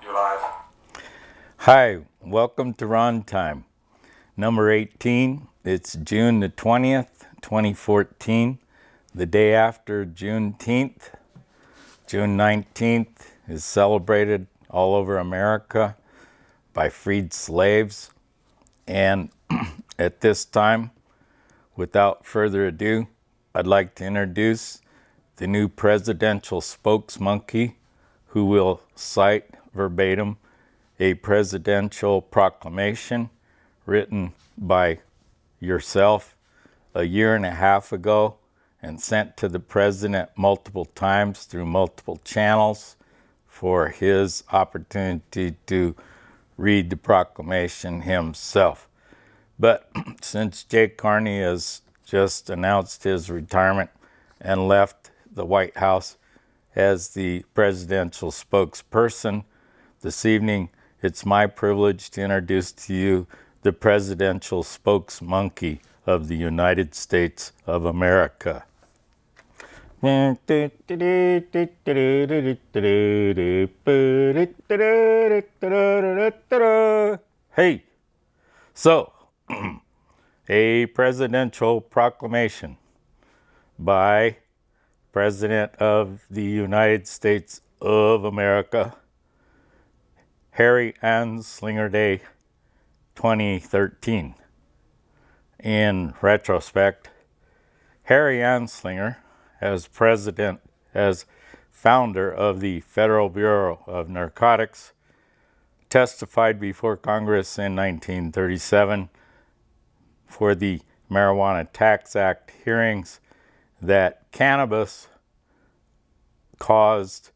You're live. Hi, welcome to Rontime, number 18. It's June the 20th, 2014, the day after Juneteenth. June 19th is celebrated all over America by freed slaves. And at this time, without further ado, I'd like to introduce the new presidential SpokesMonkey, who will cite verbatim a presidential proclamation written by yourself a year and a half ago and sent to the president multiple times through multiple channels for his opportunity to read the proclamation himself. But since Jay Carney has just announced his retirement and left the White House as the presidential spokesperson, this evening it's my privilege to introduce to you the presidential SpokesMonkey of the United States of America. Hey, so a presidential proclamation by President of the United States of America, Harry Anslinger Day 2013. In retrospect, Harry Anslinger, as founder of the Federal Bureau of Narcotics, testified before Congress in 1937 for the Marijuana Tax Act hearings that cannabis caused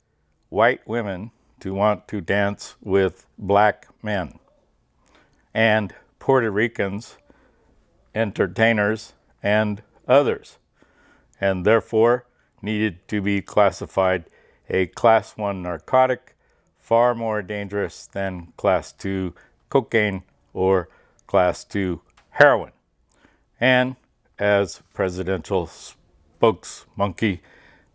white women to want to dance with black men, and Puerto Ricans, entertainers, and others, and therefore needed to be classified a Class 1 narcotic, far more dangerous than Class 2 cocaine or Class 2 heroin. And as presidential spokesmonkey,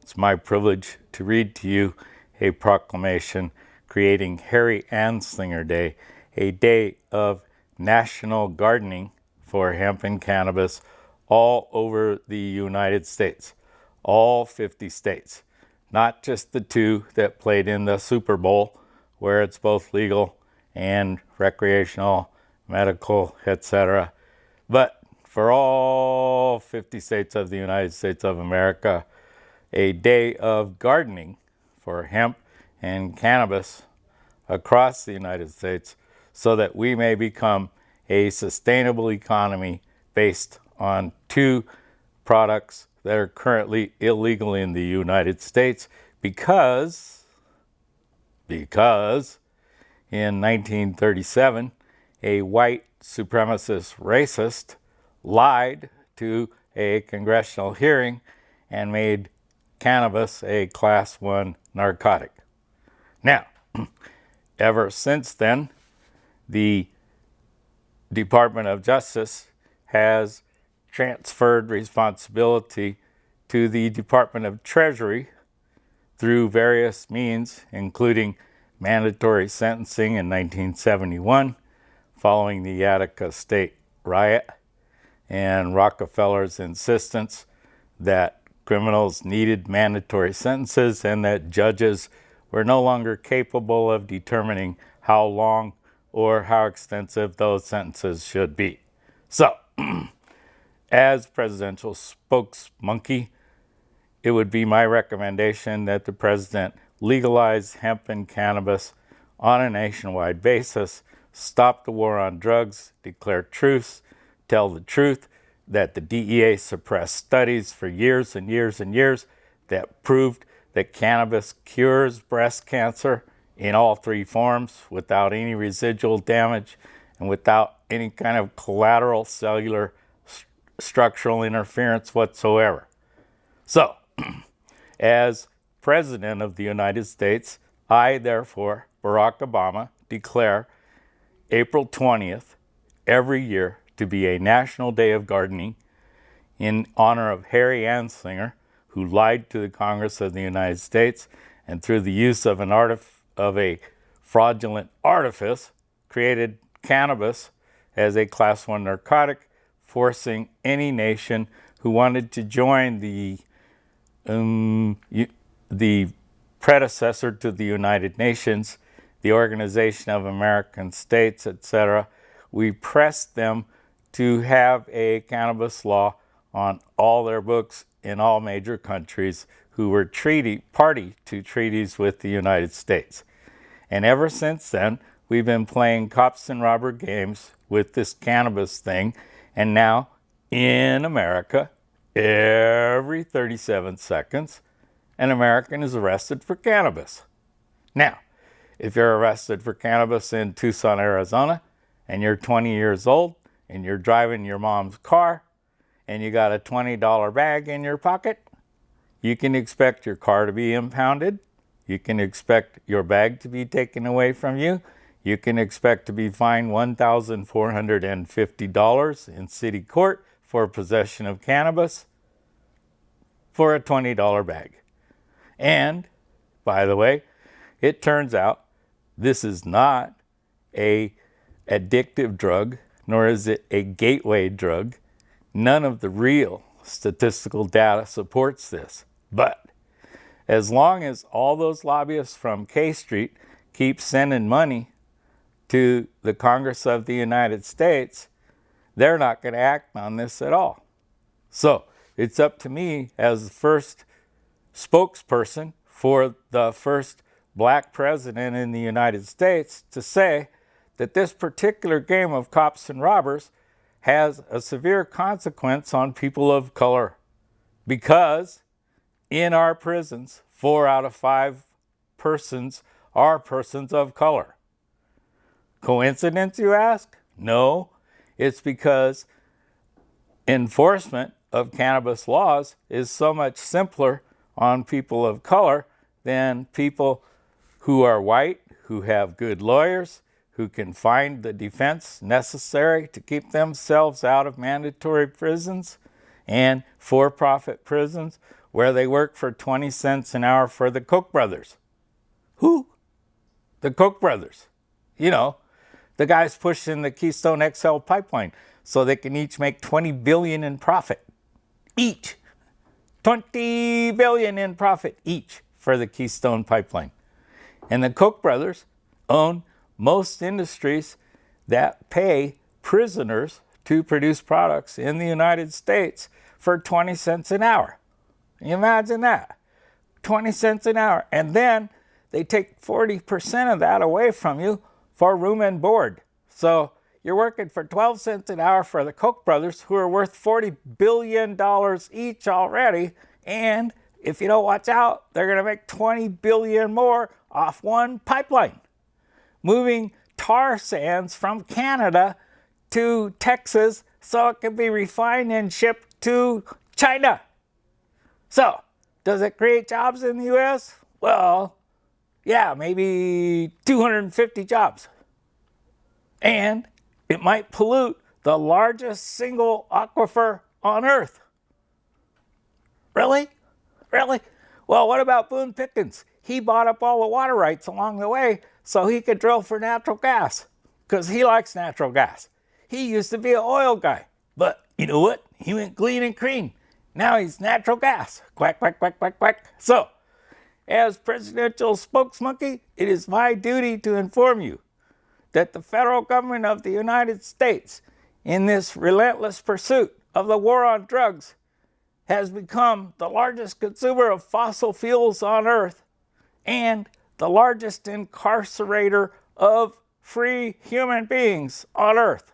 it's my privilege to read to you a proclamation creating Harry Anslinger Day, a day of national gardening for hemp and cannabis all over the United States, all 50 states, not just the two that played in the Super Bowl, where it's both legal and recreational, medical, etc., but for all 50 states of the United States of America, a day of gardening for hemp and cannabis across the United States so that we may become a sustainable economy based on two products that are currently illegal in the United States because in 1937, a white supremacist racist lied to a congressional hearing and made cannabis a Class 1 narcotic. Now, ever since then, the Department of Justice has transferred responsibility to the Department of Treasury through various means, including mandatory sentencing in 1971, following the Attica State riot, and Rockefeller's insistence that criminals needed mandatory sentences and that judges were no longer capable of determining how long or how extensive those sentences should be. So, as presidential spokesmonkey, it would be my recommendation that the president legalize hemp and cannabis on a nationwide basis, stop the war on drugs, declare truce, tell the truth that the DEA suppressed studies for years and years and years that proved that cannabis cures breast cancer in all three forms without any residual damage and without any kind of collateral cellular structural interference whatsoever. So, as President of the United States, I, therefore, Barack Obama, declare April 20th every year to be a National Day of Gardening in honor of Harry Anslinger, who lied to the Congress of the United States and through the use of a fraudulent artifice, created cannabis as a Class 1 narcotic, forcing any nation who wanted to join the predecessor to the United Nations, the Organization of American States, etc. We pressed them to have a cannabis law on all their books in all major countries who were party to treaties with the United States. And ever since then, we've been playing cops and robber games with this cannabis thing. And now, in America, every 37 seconds, an American is arrested for cannabis. Now, if you're arrested for cannabis in Tucson, Arizona, and you're 20 years old, and you're driving your mom's car, and you got a $20 bag in your pocket, you can expect your car to be impounded. You can expect your bag to be taken away from you. You can expect to be fined $1,450 in city court for possession of cannabis for a $20 bag. And, by the way, it turns out this is not an addictive drug, nor is it a gateway drug. None of the real statistical data supports this. But as long as all those lobbyists from K Street keep sending money to the Congress of the United States, they're not going to act on this at all. So it's up to me as the first spokesperson for the first black president in the United States to say that this particular game of cops and robbers has a severe consequence on people of color, because in our prisons, 4 out of 5 persons are persons of color. Coincidence, you ask? No, it's because enforcement of cannabis laws is so much simpler on people of color than people who are white, who have good lawyers, who can find the defense necessary to keep themselves out of mandatory prisons and for-profit prisons where they work for 20 cents an hour for the Koch brothers. Who? The Koch brothers. You know, the guys pushing the Keystone XL pipeline so they can each make $20 billion in profit. Each. $20 billion in profit each for the Keystone pipeline. And the Koch brothers own most industries that pay prisoners to produce products in the United States for 20 cents an hour. Can you imagine that? 20 cents an hour. And then they take 40% of that away from you for room and board. So you're working for 12 cents an hour for the Koch brothers, who are worth $40 billion each already. And if you don't watch out, they're going to make $20 billion more off one pipeline, moving tar sands from Canada to Texas so it can be refined and shipped to China. So, does it create jobs in the U.S.? Well, yeah, maybe 250 jobs. And it might pollute the largest single aquifer on Earth. Really? Really? Well, what about Boone Pickens? He bought up all the water rights along the way so he could drill for natural gas, because he likes natural gas. He used to be an oil guy, but you know what? He went clean and green. Now he's natural gas. Quack, quack, quack, quack, quack. So, as presidential spokesmonkey, it is my duty to inform you that the federal government of the United States, in this relentless pursuit of the war on drugs, has become the largest consumer of fossil fuels on Earth and the largest incarcerator of free human beings on Earth.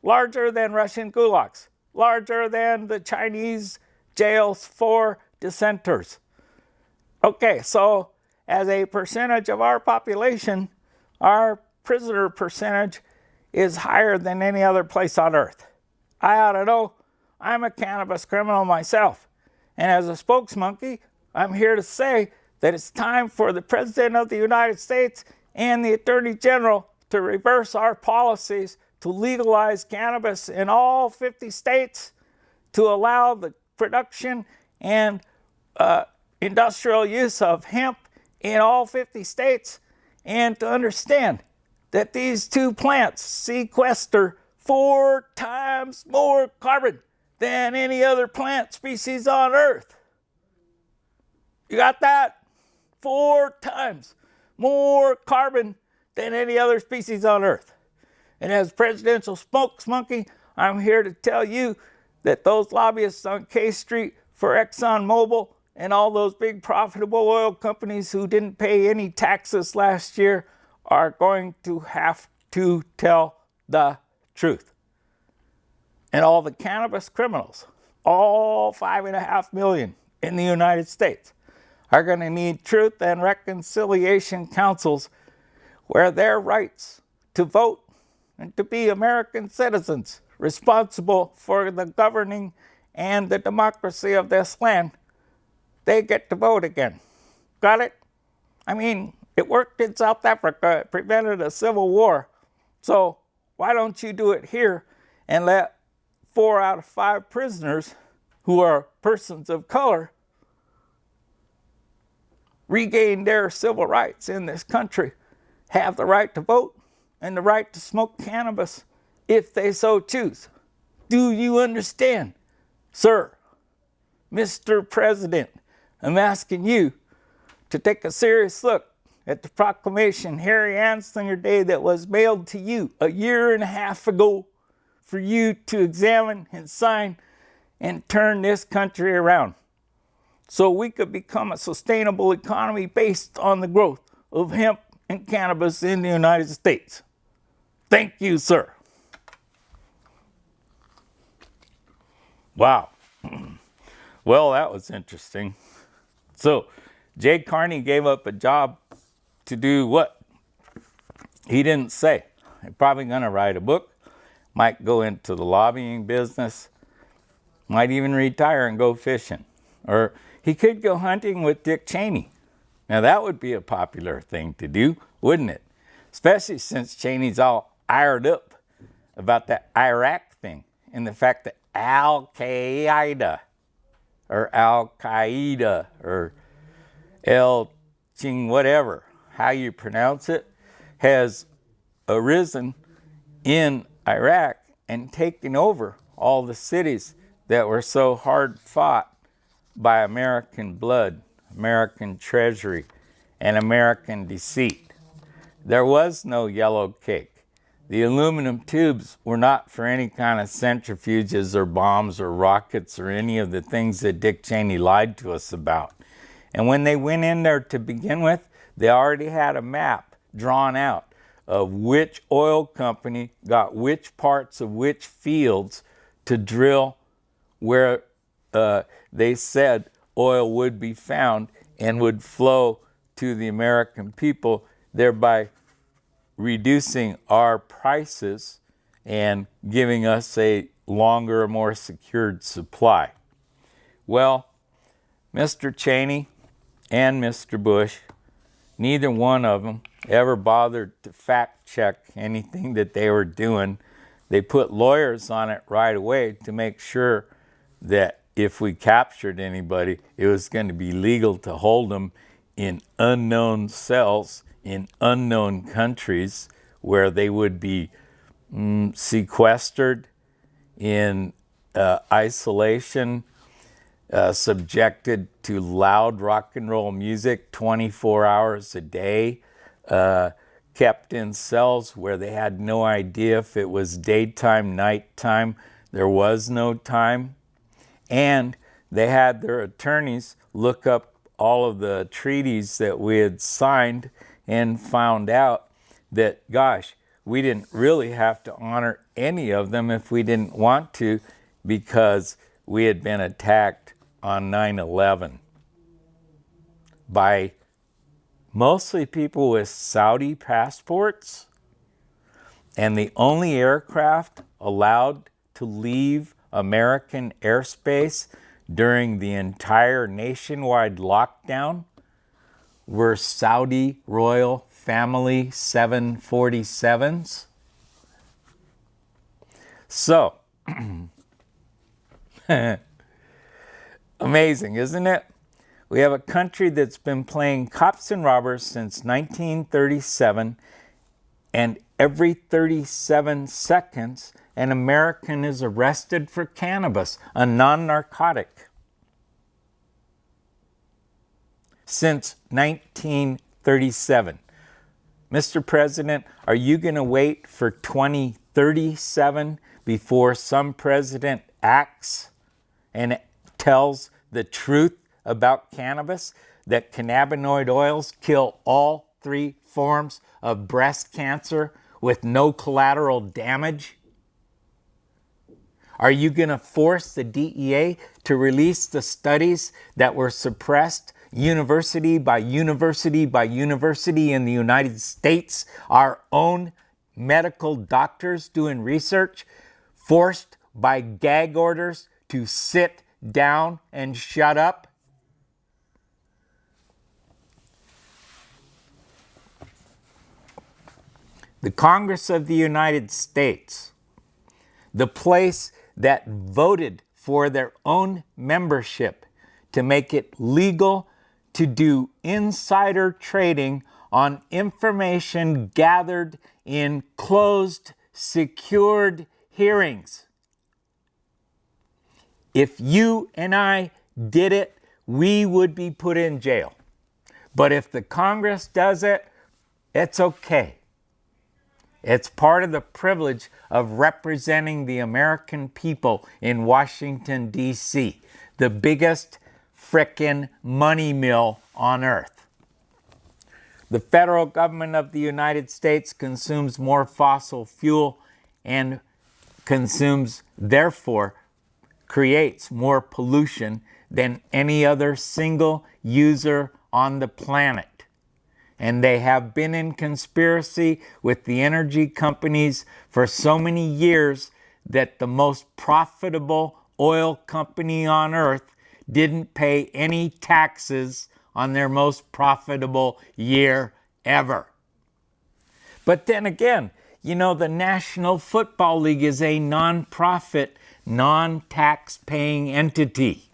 Larger than Russian gulags, larger than the Chinese jails for dissenters. Okay, so as a percentage of our population, our prisoner percentage is higher than any other place on Earth. I ought to know. I'm a cannabis criminal myself. And as a spokesmonkey, I'm here to say that it's time for the President of the United States and the Attorney General to reverse our policies to legalize cannabis in all 50 states, to allow the production and industrial use of hemp in all 50 states, and to understand that these two plants sequester 4 times more carbon than any other plant species on Earth. You got that? 4 times more carbon than any other species on Earth. And as presidential SpokesMonkey, I'm here to tell you that those lobbyists on K Street for ExxonMobil and all those big profitable oil companies who didn't pay any taxes last year are going to have to tell the truth. And all the cannabis criminals, all 5.5 million in the United States, are going to need truth and reconciliation councils where their rights to vote and to be American citizens responsible for the governing and the democracy of this land, they get to vote again. Got it? I mean, it worked in South Africa. It prevented a civil war. So why don't you do it here and let 4 out of 5 prisoners who are persons of color regain their civil rights in this country, have the right to vote and the right to smoke cannabis if they so choose. Do you understand, sir? Mr. President, I'm asking you to take a serious look at the proclamation Harry Anslinger Day that was mailed to you a 1.5 years ago for you to examine and sign and turn this country around so we could become a sustainable economy based on the growth of hemp and cannabis in the United States. Thank you, sir. Wow. Well, that was interesting. So, Jay Carney gave up a job to do what? He didn't say. He's probably going to write a book, might go into the lobbying business, might even retire and go fishing. Or he could go hunting with Dick Cheney. Now, that would be a popular thing to do, wouldn't it? Especially since Cheney's all ironed up about that Iraq thing and the fact that Al-Qaeda or El Ching, whatever, how you pronounce it, has arisen in Iraq and taken over all the cities that were so hard fought by American blood, American treasury, and American deceit. There was no yellow cake. The aluminum tubes were not for any kind of centrifuges or bombs or rockets or any of the things that Dick Cheney lied to us about. And when they went in there to begin with, they already had a map drawn out of which oil company got which parts of which fields to drill where they said oil would be found and would flow to the American people, thereby reducing our prices and giving us a longer, more secured supply. Well, Mr. Cheney and Mr. Bush, neither one of them ever bothered to fact check anything that they were doing. They put lawyers on it right away to make sure that if we captured anybody, it was going to be legal to hold them in unknown cells in unknown countries where they would be sequestered in isolation, subjected to loud rock and roll music 24 hours a day, kept in cells where they had no idea if it was daytime, nighttime. There was no time. And they had their attorneys look up all of the treaties that we had signed and found out that, gosh, we didn't really have to honor any of them if we didn't want to, because we had been attacked on 9/11 by mostly people with Saudi passports, and the only aircraft allowed to leave American airspace during the entire nationwide lockdown were Saudi royal family 747s. So, amazing, isn't it? We have a country that's been playing cops and robbers since 1937, and every 37 seconds, an American is arrested for cannabis, a non-narcotic. Since 1937. Mr. President, are you going to wait for 2037 before some president acts and tells the truth about cannabis, that cannabinoid oils kill all 3 forms of breast cancer with no collateral damage? Are you going to force the DEA to release the studies that were suppressed university by university by university in the United States? Our own medical doctors doing research, forced by gag orders to sit down and shut up? The Congress of the United States, the place that voted for their own membership to make it legal to do insider trading on information gathered in closed, secured hearings. If you and I did it, we would be put in jail. But if the Congress does it, it's okay. It's part of the privilege of representing the American people in Washington, D.C., the biggest frickin' money mill on earth. The federal government of the United States consumes more fossil fuel and therefore creates more pollution than any other single user on the planet. And they have been in conspiracy with the energy companies for so many years that the most profitable oil company on earth didn't pay any taxes on their most profitable year ever. But then again, you know, the National Football League is a non-profit, non-tax-paying entity.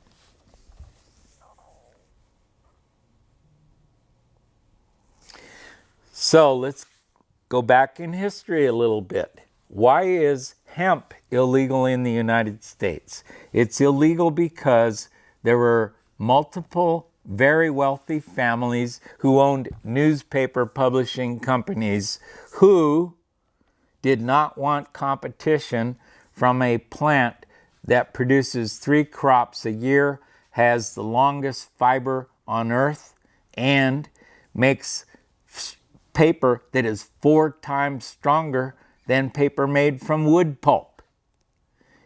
So let's go back in history a little bit. Why is hemp illegal in the United States? It's illegal because there were multiple very wealthy families who owned newspaper publishing companies who did not want competition from a plant that produces 3 crops a year, has the longest fiber on earth, and makes paper that is 4 times stronger than paper made from wood pulp.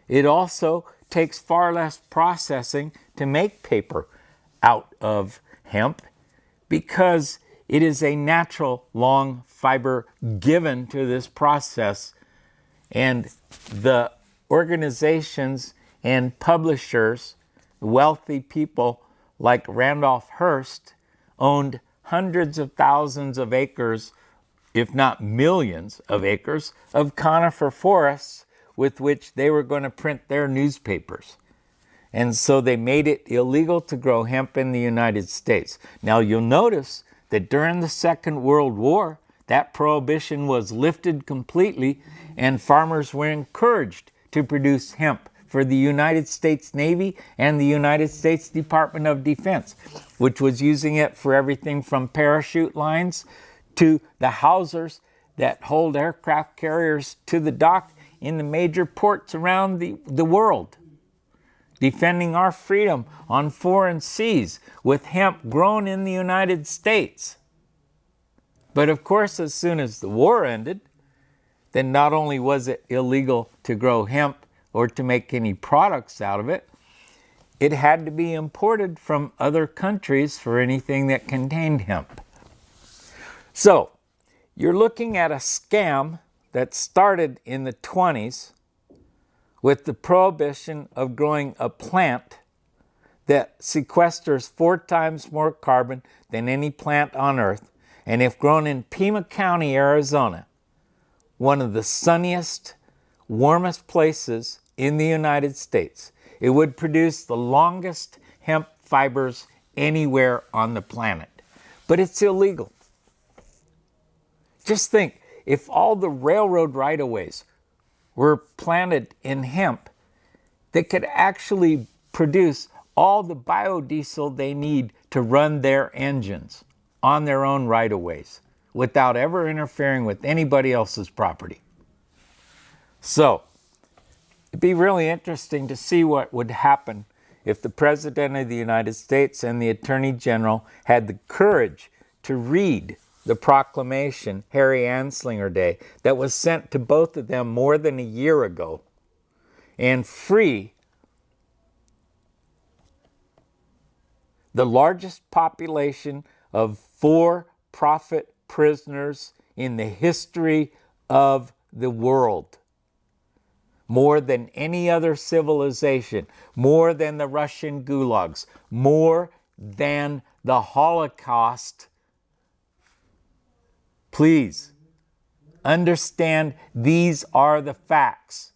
It also takes far less processing to make paper out of hemp because it is a natural long fiber given to this process, and the organizations and publishers, wealthy people like Randolph Hearst, owned hundreds of thousands of acres, if not millions of acres, of conifer forests with which they were going to print their newspapers. And so they made it illegal to grow hemp in the United States. Now you'll notice that during the Second World War, that prohibition was lifted completely and farmers were encouraged to produce hemp for the United States Navy and the United States Department of Defense, which was using it for everything from parachute lines to the housers that hold aircraft carriers to the dock in the major ports around the world, defending our freedom on foreign seas with hemp grown in the United States. But of course, as soon as the war ended, then not only was it illegal to grow hemp or to make any products out of it, it had to be imported from other countries for anything that contained hemp. So, you're looking at a scam that started in the 20s with the prohibition of growing a plant that sequesters 4 times more carbon than any plant on earth. And if grown in Pima County, Arizona, one of the sunniest, warmest places in the United States, it would produce the longest hemp fibers anywhere on the planet. But it's illegal. Just think, if all the railroad right-of-ways were planted in hemp, they could actually produce all the biodiesel they need to run their engines on their own right-of-ways without ever interfering with anybody else's property. So, it'd be really interesting to see what would happen if the President of the United States and the Attorney General had the courage to read the proclamation, Harry Anslinger Day, that was sent to both of them more than a year ago, and free the largest population of for-profit prisoners in the history of the world. More than any other civilization, more than the Russian gulags, more than the Holocaust. Please understand, these are the facts.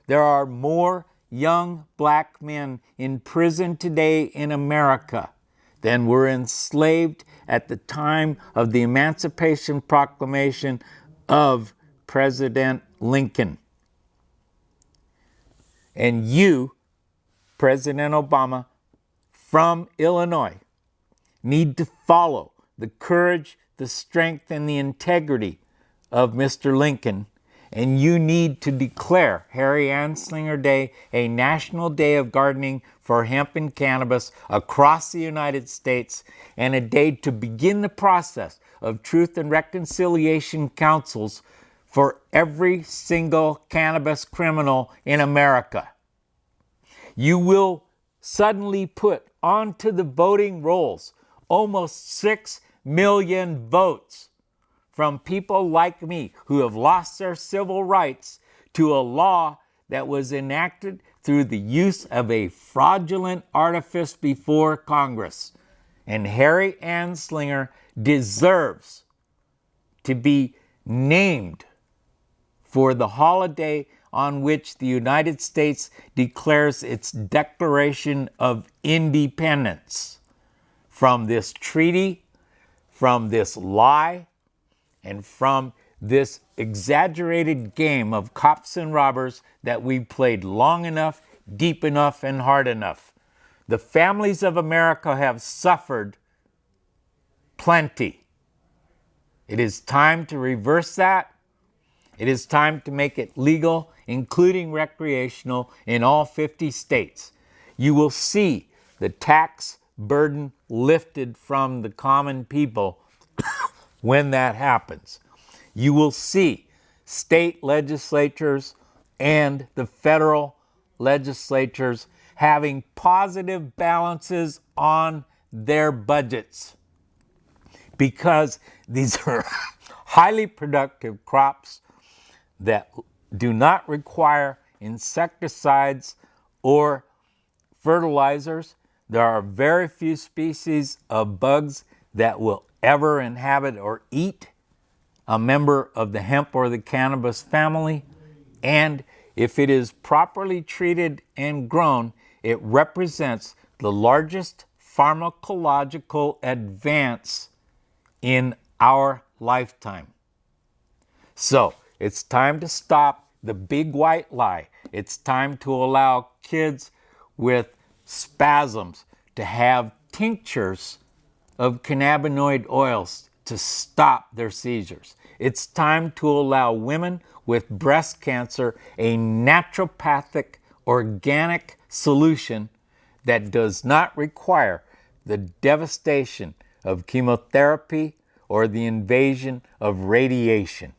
There are more young black men in prison today in America than were enslaved at the time of the Emancipation Proclamation of President Lincoln. And you, President Obama, from Illinois, need to follow the courage, the strength, and the integrity of Mr. Lincoln, and you need to declare Harry Anslinger Day a national day of gardening for hemp and cannabis across the United States, and a day to begin the process of truth and reconciliation councils for every single cannabis criminal in America. You will suddenly put onto the voting rolls almost 6 million votes from people like me who have lost their civil rights to a law that was enacted through the use of a fraudulent artifice before Congress. And Harry Anslinger deserves to be named for the holiday on which the United States declares its Declaration of Independence from this treaty, from this lie, and from this exaggerated game of cops and robbers that we've played long enough, deep enough, and hard enough. The families of America have suffered plenty. It is time to reverse that. It is time to make it legal, including recreational, in all 50 states. You will see the tax burden lifted from the common people when that happens. You will see state legislatures and the federal legislatures having positive balances on their budgets, because these are highly productive crops that do not require insecticides or fertilizers. There are very few species of bugs that will ever inhabit or eat a member of the hemp or the cannabis family. And if it is properly treated and grown, it represents the largest pharmacological advance in our lifetime. So it's time to stop the big white lie. It's time to allow kids with spasms to have tinctures of cannabinoid oils to stop their seizures. It's time to allow women with breast cancer a naturopathic, organic solution that does not require the devastation of chemotherapy or the invasion of radiation.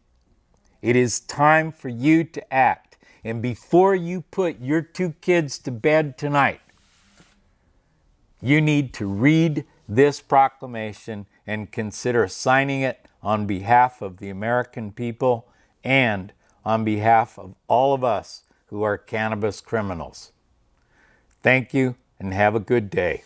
It is time for you to act. And before you put your 2 kids to bed tonight, you need to read this proclamation and consider signing it on behalf of the American people and on behalf of all of us who are cannabis criminals. Thank you and have a good day.